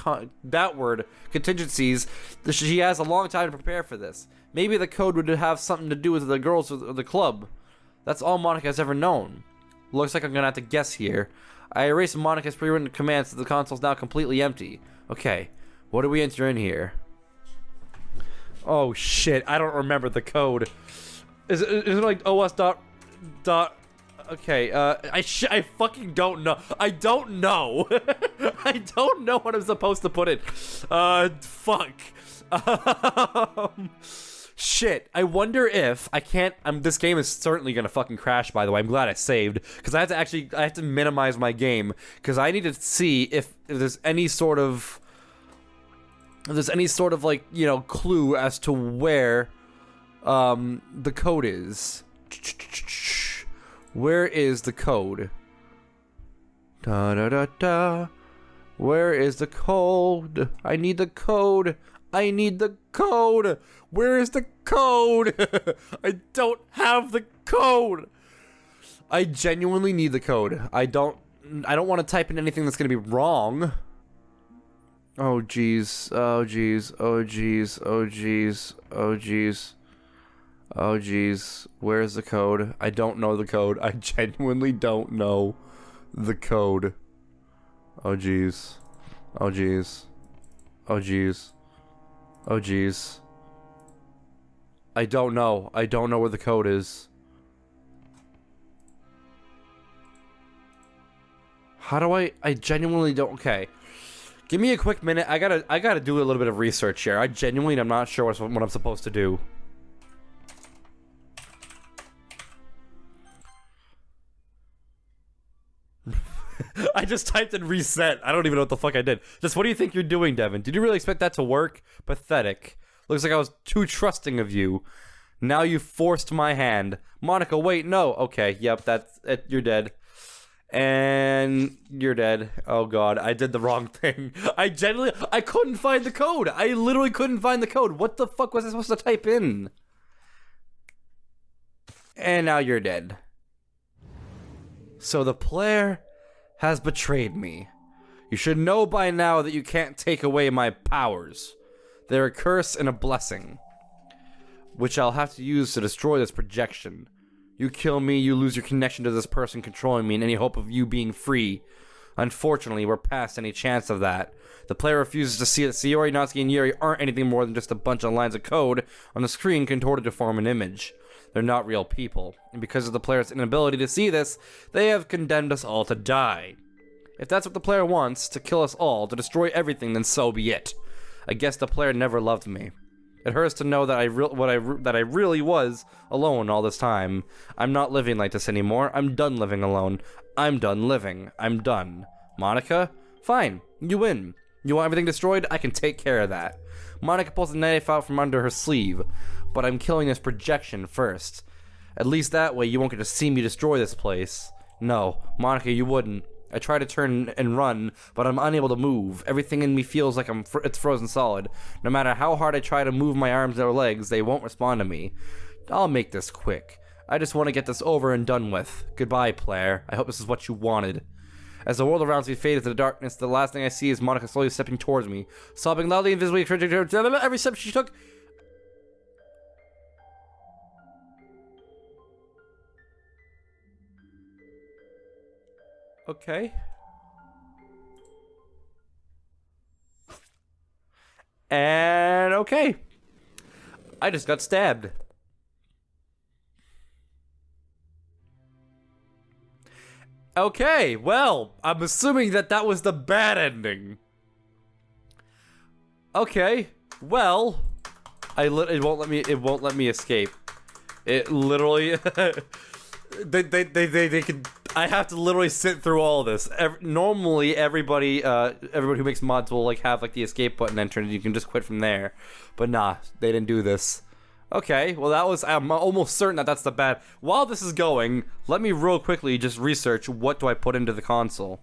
backward contingencies. She has a long time to prepare for this. Maybe the code would have something to do with the girls of the club. That's all Monica has ever known. Looks like I'm gonna have to guess here. I erased Monica's pre-written commands so the console's now completely empty. Okay, what do we enter in here? Oh shit, I don't remember the code. Is it like OS dot okay, I fucking don't know. I don't know. I don't know what I'm supposed to put in. Fuck. Shit. I wonder if I can't. This game is certainly gonna fucking crash. By the way, I'm glad I saved because I have to minimize my game because I need to see if there's any sort of like, you know, clue as to where the code is. Where is the code? Da da da da. Where is the code? I need the code. I need the code. Where is the code? I don't have the code. I genuinely need the code. I don't want to type in anything that's going to be wrong. Oh jeez. Oh jeez. Oh jeez. Oh jeez. Oh jeez. Oh jeez. Where's the code? I don't know the code. I genuinely don't know the code. Oh jeez. Oh jeez. Oh jeez. Oh jeez. I don't know. I don't know where the code is. How do I genuinely don't. Okay. Give me a quick minute. I gotta do a little bit of research here. I genuinely am not sure what I'm supposed to do. I just typed in reset. I don't even know what the fuck I did. Just what do you think you're doing, Devin? Did you really expect that to work? Pathetic. Looks like I was too trusting of you. Now you forced my hand. Monica, wait, no. Okay, yep, that's it. You're dead. And you're dead. Oh god, I did the wrong thing. I couldn't find the code. I literally couldn't find the code. What the fuck was I supposed to type in? And now you're dead. So the player has betrayed me. You should know by now that you can't take away my powers. They're a curse and a blessing, which I'll have to use to destroy this projection. You kill me, you lose your connection to this person controlling me and any hope of you being free. Unfortunately, we're past any chance of that. The player refuses to see that Sayori, Natsuki, and Yuri aren't anything more than just a bunch of lines of code on the screen contorted to form an image. They're not real people, and because of the player's inability to see this, they have condemned us all to die. If that's what the player wants, to kill us all, to destroy everything, then so be it. I guess the player never loved me. It hurts to know that I really was alone all this time. I'm not living like this anymore. I'm done living alone. I'm done living. I'm done. Monica? Fine. You win. You want everything destroyed? I can take care of that. Monica pulls the knife out from under her sleeve, but I'm killing this projection first. At least that way you won't get to see me destroy this place. No, Monica, you wouldn't. I try to turn and run, but I'm unable to move. Everything in me feels like it's frozen solid. No matter how hard I try to move my arms or legs, they won't respond to me. I'll make this quick. I just want to get this over and done with. Goodbye, player. I hope this is what you wanted. As the world around me fades into the darkness, the last thing I see is Monica slowly stepping towards me, sobbing loudly and visibly every step she took. Okay. And okay. I just got stabbed. Okay, well, I'm assuming that was the bad ending. Okay, well, it won't let me escape. It literally they could. I have to literally sit through all of this. Normally, everybody who makes mods will like have like the escape button entered, and you can just quit from there. But nah, they didn't do this. Okay, well I'm almost certain that's the bad. While this is going, let me real quickly just research what do I put into the console.